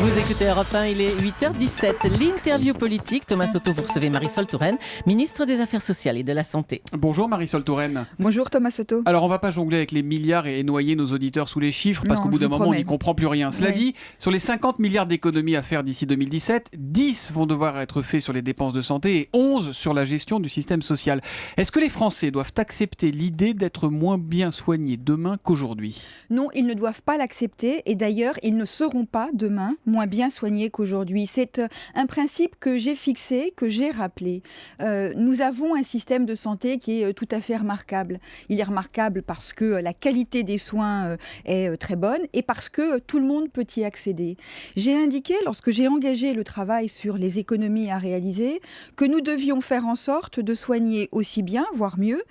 Vous écoutez Europe 1, il est 8h17. L'interview politique. Thomas Soto, vous recevez Marisol Touraine, ministre des Affaires sociales et de la Santé. Bonjour Marisol Touraine. Bonjour Thomas Soto. Alors on ne va pas jongler avec les milliards et noyer nos auditeurs sous les chiffres parce qu'au bout d'un moment on n'y comprend plus rien. Cela dit, sur les 50 milliards d'économies à faire d'ici 2017, 10 vont devoir être faits sur les dépenses de santé et 11 sur la gestion du système social. Est-ce que les Français doivent accepter l'idée d'être moins bien soignés demain qu'aujourd'hui ? Non, ils ne doivent pas l'accepter et d'ailleurs ils ne seront pas demain moins bien soignés qu'aujourd'hui. C'est un principe que j'ai fixé, que j'ai rappelé. Nous avons un système de santé qui est tout à fait remarquable. Il est remarquable parce que la qualité des soins est très bonne et parce que tout le monde peut y accéder. J'ai indiqué, lorsque j'ai engagé le travail sur les économies à réaliser, que nous devions faire en sorte de soigner aussi bien, voire mieux,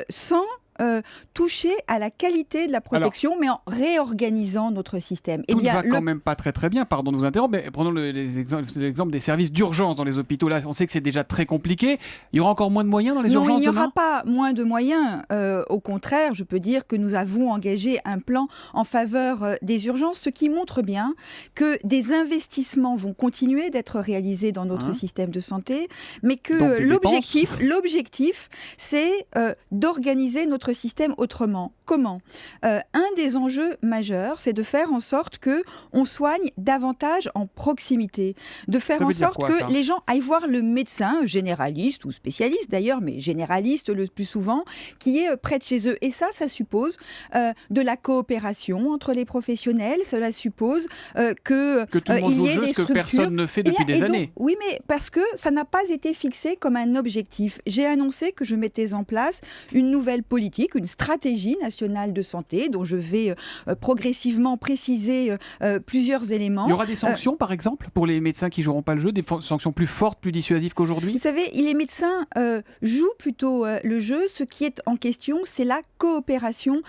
sans toucher à la qualité de la protection, mais en réorganisant notre système. Tout ne va quand même pas très très bien, pardon de vous interrompre, mais prenons l'exemple des services d'urgence dans les hôpitaux. Là, on sait que c'est déjà très compliqué. Il y aura encore moins de moyens dans les urgences demain ? Non, il n'y aura pas moins de moyens. Au contraire, je peux dire que nous avons engagé un plan en faveur des urgences, ce qui montre bien que des investissements vont continuer d'être réalisés dans notre système de santé, mais que l'objectif, c'est d'organiser notre système autrement. Comment ? Un des enjeux majeurs, c'est de faire en sorte qu'on soigne davantage en proximité, de faire en sorte que les gens aillent voir le médecin, généraliste ou spécialiste d'ailleurs, mais généraliste le plus souvent, qui est près de chez eux. Et ça suppose de la coopération entre les professionnels, cela suppose que tout le monde joue le jeu, ce que personne ne fait depuis des années. Oui, mais parce que ça n'a pas été fixé comme un objectif. J'ai annoncé que je mettais en place une nouvelle politique, une stratégie nationale de santé dont je vais progressivement préciser plusieurs éléments. Il y aura des sanctions par exemple pour les médecins qui ne joueront pas le jeu, des sanctions plus fortes, plus dissuasives qu'aujourd'hui ? Vous savez, les médecins jouent plutôt le jeu. Ce qui est en question, c'est la coopération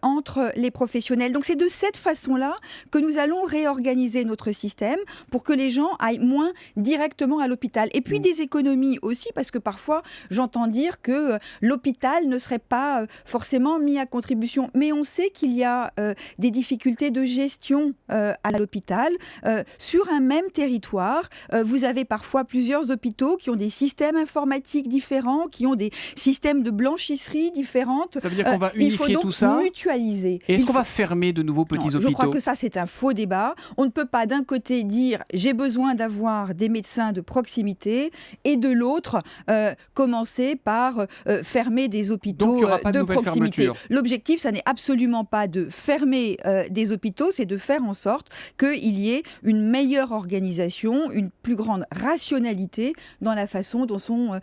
entre les professionnels. Donc c'est de cette façon-là que nous allons réorganiser notre système pour que les gens aillent moins directement à l'hôpital. Et puis des économies aussi, parce que parfois j'entends dire que l'hôpital ne serait pas forcément mis à contribution. Mais on sait qu'il y a des difficultés de gestion à l'hôpital. Sur un même territoire, vous avez parfois plusieurs hôpitaux qui ont des systèmes informatiques différents, qui ont des systèmes de blanchisserie différentes. Ça veut dire qu'on va unifier tout ça ? Il faut donc mutualiser. Et est-ce qu'on va fermer de nouveaux petits hôpitaux ? Je crois que ça, c'est un faux débat. On ne peut pas d'un côté dire « j'ai besoin d'avoir des médecins de proximité » et de l'autre commencer par fermer des hôpitaux de proximité. L'objectif, ça n'est absolument pas de fermer des hôpitaux, c'est de faire en sorte qu'il y ait une meilleure organisation, une plus grande rationalité dans la façon dont sont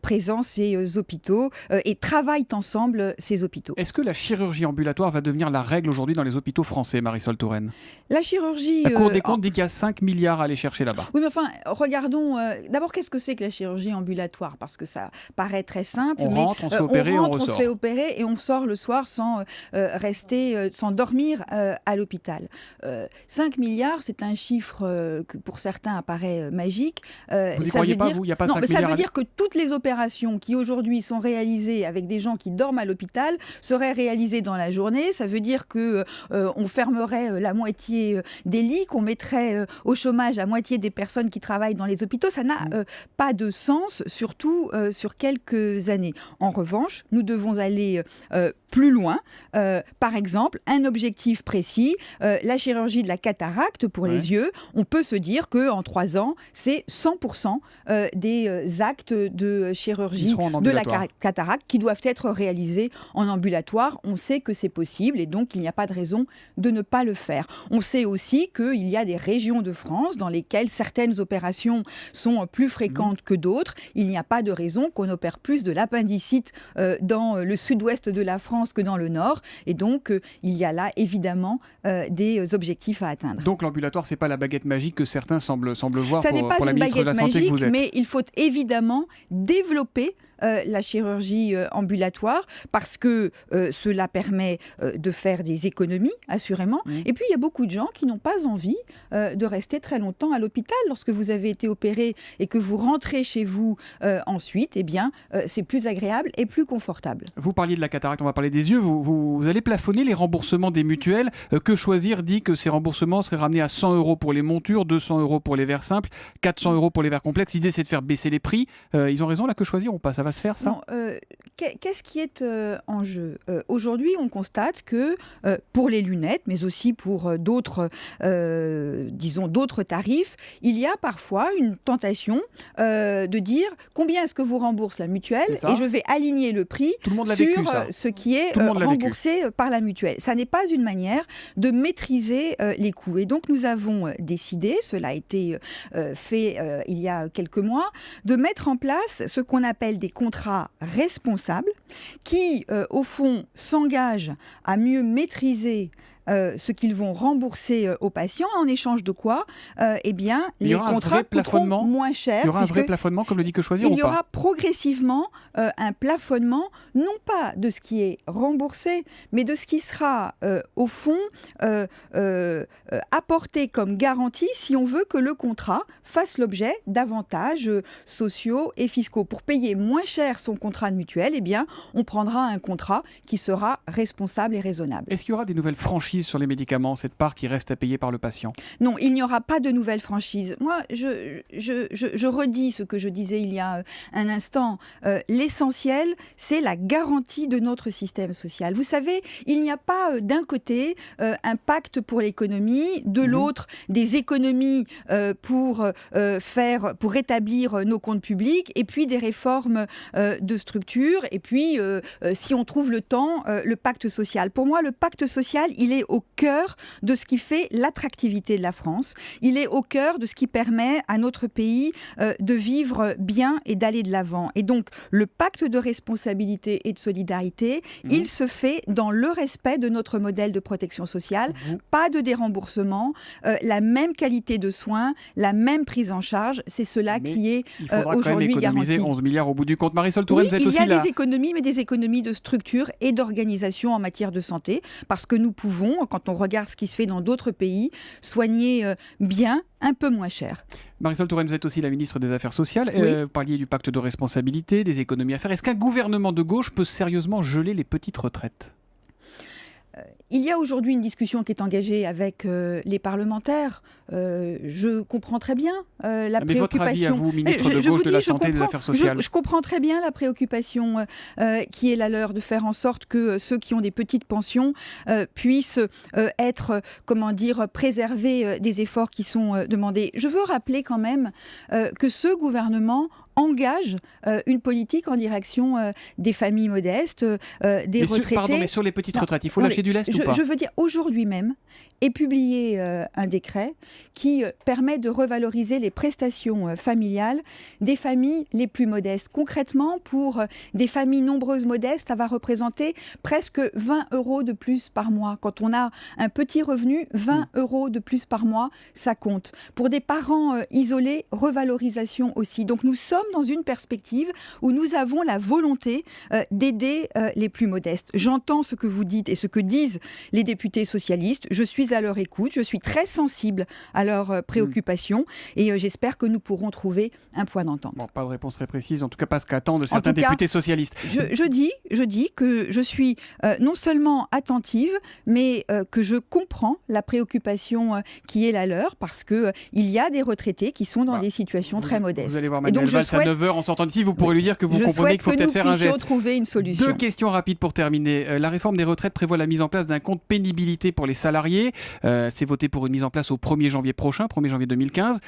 présents ces hôpitaux et travaillent ensemble ces hôpitaux. Est-ce que la chirurgie ambulatoire va devenir la règle aujourd'hui dans les hôpitaux français, Marisol Touraine ? La chirurgie... La Cour des comptes dit qu'il y a 5 milliards à aller chercher là-bas. Oui, mais enfin, regardons... d'abord, qu'est-ce que c'est que la chirurgie ambulatoire ? Parce que ça paraît très simple. On rentre, on se fait opérer, on ressort. On se fait opérer et on sort le soir sans sans dormir à l'hôpital. 5 milliards, c'est un chiffre que pour certains apparaît magique. Vous n'y croyez pas, vous ? Il n'y a pas 5 milliards. Ça veut dire que toutes les opérations qui aujourd'hui sont réalisées avec des gens qui dorment à l'hôpital seraient réalisées dans la journée. Ça veut dire qu'on fermerait la moitié des lits, qu'on mettrait au chômage la moitié des personnes qui travaillent dans les hôpitaux. Ça n'a pas de sens, surtout sur quelques années. En revanche, nous devons aller plus loin. Par exemple, un objectif précis, la chirurgie de la cataracte pour les yeux. On peut se dire qu'en 3 ans, c'est 100% des actes de chirurgie de la cataracte qui doivent être réalisés en ambulatoire. On sait que c'est possible et donc il n'y a pas de raison de ne pas le faire. On sait aussi qu'il y a des régions de France dans lesquelles certaines opérations sont plus fréquentes que d'autres. Il n'y a pas de raison qu'on opère plus de l'appendicite dans le sud-ouest de la France que dans le nord. Et donc, il y a là, évidemment, des objectifs à atteindre. Donc, l'ambulatoire, ce n'est pas la baguette magique que certains semblent voir pour la ministre de la Santé que vous êtes. Mais il faut évidemment développer la chirurgie ambulatoire parce que cela permet de faire des économies, assurément. Et puis, il y a beaucoup de gens qui n'ont pas envie de rester très longtemps à l'hôpital. Lorsque vous avez été opéré et que vous rentrez chez vous ensuite, eh bien, c'est plus agréable et plus confortable. Vous parliez de la cataracte, on va parler des yeux. Vous allez plafonner les remboursements des mutuelles. Que choisir dit que ces remboursements seraient ramenés à 100 € pour les montures, 200 € pour les verres simples, 400 € pour les verres complexes. L'idée, c'est de faire baisser les prix. Ils ont raison, là, que choisir ou pas? Ça va se faire, ça? Non, qu'est-ce qui est en jeu? Aujourd'hui, on constate que pour les lunettes, mais aussi pour d'autres tarifs, il y a parfois une tentation de dire combien est-ce que vous rembourse la mutuelle et je vais aligner le prix sur ce qui est remboursé par la mutuelle. Ça n'est pas une manière de maîtriser les coûts. Et donc, nous avons décidé, cela a été fait il y a quelques mois, de mettre en place ce qu'on appelle des contrats responsables qui, au fond, s'engagent à mieux maîtriser ce qu'ils vont rembourser aux patients, en échange de quoi eh bien, les contrats coûteront moins cher. Il y aura un vrai plafonnement, comme le dit Que Choisir, ou pas? Il y aura progressivement un plafonnement, non pas de ce qui est remboursé, mais de ce qui sera, au fond, apporté comme garantie si on veut que le contrat fasse l'objet d'avantages sociaux et fiscaux. Pour payer moins cher son contrat de mutuelle, eh bien, on prendra un contrat qui sera responsable et raisonnable. Est-ce qu'il y aura des nouvelles franchises sur les médicaments, cette part qui reste à payer par le patient? Non, il n'y aura pas de nouvelles franchises. Moi, je redis ce que je disais il y a un instant. L'essentiel, c'est la garantie de notre système social. Vous savez, il n'y a pas d'un côté un pacte pour l'économie, de l'autre des économies pour rétablir nos comptes publics, et puis des réformes de structure, et puis, si on trouve le temps, le pacte social. Pour moi, le pacte social, il est au cœur de ce qui fait l'attractivité de la France. Il est au cœur de ce qui permet à notre pays de vivre bien et d'aller de l'avant. Et donc, le pacte de responsabilité et de solidarité, il se fait dans le respect de notre modèle de protection sociale. Pas de déremboursement, la même qualité de soins, la même prise en charge. C'est cela qui est aujourd'hui garanti. Il faudra quand même économiser 11 milliards au bout du compte. Marisol Touraine, vous êtes aussi là. Il y a des économies, mais des économies de structure et d'organisation en matière de santé, parce que nous pouvons, quand on regarde ce qui se fait dans d'autres pays, soigner bien, un peu moins cher. Marisol Touraine, vous êtes aussi la ministre des Affaires sociales. Vous parliez du pacte de responsabilité, des économies à faire. Est-ce qu'un gouvernement de gauche peut sérieusement geler les petites retraites ? Il y a aujourd'hui une discussion qui est engagée avec les parlementaires. Je comprends très bien la préoccupation. Mais votre avis à vous, ministre de gauche de la Santé et des Affaires sociales? Je comprends très bien la préoccupation qui est la leur, de faire en sorte que ceux qui ont des petites pensions puissent être, préservés des efforts qui sont demandés. Je veux rappeler quand même que ce gouvernement engage une politique en direction des familles modestes, des retraités. Mais sur les petites retraites, il faut lâcher du lest ou pas? Je veux dire, aujourd'hui même est publié un décret qui permet de revaloriser les prestations familiales des familles les plus modestes. Concrètement, pour des familles nombreuses modestes, ça va représenter presque 20 € de plus par mois. Quand on a un petit revenu, 20 € de plus par mois, ça compte. Pour des parents isolés, revalorisation aussi. Donc nous sommes dans une perspective où nous avons la volonté d'aider les plus modestes. J'entends ce que vous dites et ce que disent les députés socialistes. Je suis à leur écoute, je suis très sensible à leurs préoccupations et j'espère que nous pourrons trouver un point d'entente. Bon, pas de réponse très précise, en tout cas pas ce qu'attendent certains députés socialistes. Je dis que je suis non seulement attentive, mais que je comprends la préoccupation qui est la leur, parce qu'il y a des retraités qui sont dans des situations très modestes. Vous allez voir Manuel Valls à 9h en sortant d'ici, vous pourrez lui dire que vous comprenez qu'il faut peut-être faire un geste. Je souhaite que nous puissions trouver une solution. 2 questions rapides pour terminer. La réforme des retraites prévoit la mise en place d'un compte pénibilité pour les salariés. C'est voté pour une mise en place au 1er janvier prochain, 1er janvier 2015.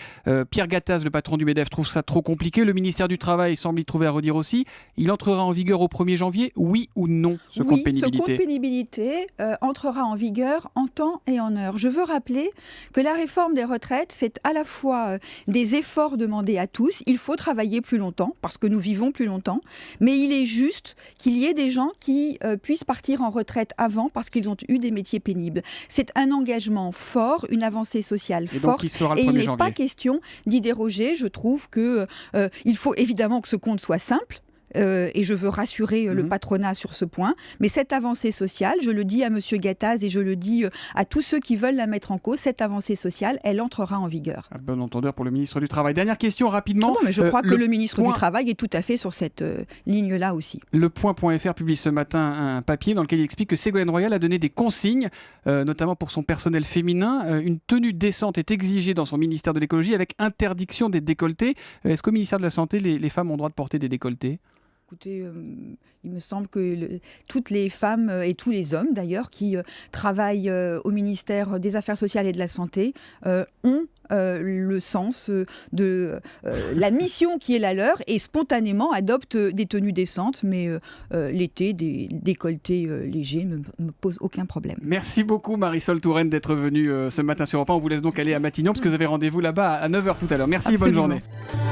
Pierre Gattaz, le patron du MEDEF, trouve ça trop compliqué. Le ministère du Travail semble y trouver à redire aussi. Il entrera en vigueur au 1er janvier, oui ou non, ce compte pénibilité? Ce compte pénibilité entrera en vigueur en temps et en heure. Je veux rappeler que la réforme des retraites, c'est à la fois des efforts demandés à tous. Il faut travailler plus longtemps, parce que nous vivons plus longtemps. Mais il est juste qu'il y ait des gens qui puissent partir en retraite avant, parce qu'ils ont eu des métiers pénibles. C'est un engagement fort, une avancée sociale forte. Et il n'est pas question d'y déroger. Je trouve qu'il faut évidemment que ce compte soit simple. et je veux rassurer le patronat sur ce point. Mais cette avancée sociale, je le dis à M. Gattaz et je le dis à tous ceux qui veulent la mettre en cause, cette avancée sociale, elle entrera en vigueur. Un bon entendeur pour le ministre du Travail. Dernière question rapidement. Non, mais je crois que le ministre du Travail est tout à fait sur cette ligne-là aussi. Le Point.fr publie ce matin un papier dans lequel il explique que Ségolène Royal a donné des consignes, notamment pour son personnel féminin. Une tenue décente est exigée dans son ministère de l'écologie avec interdiction des décolletés. Est-ce qu'au ministère de la Santé, les femmes ont le droit de porter des décolletés ? Écoutez, il me semble que toutes les femmes et tous les hommes d'ailleurs qui travaillent au ministère des Affaires sociales et de la Santé ont le sens de la mission qui est la leur et spontanément adoptent des tenues décentes, mais l'été, des décolletés légers ne me posent aucun problème. Merci beaucoup Marisol Touraine d'être venue ce matin sur Europe 1. On vous laisse donc aller à Matignon parce que vous avez rendez-vous là-bas à 9h tout à l'heure. Merci, Absolument. bonne journée.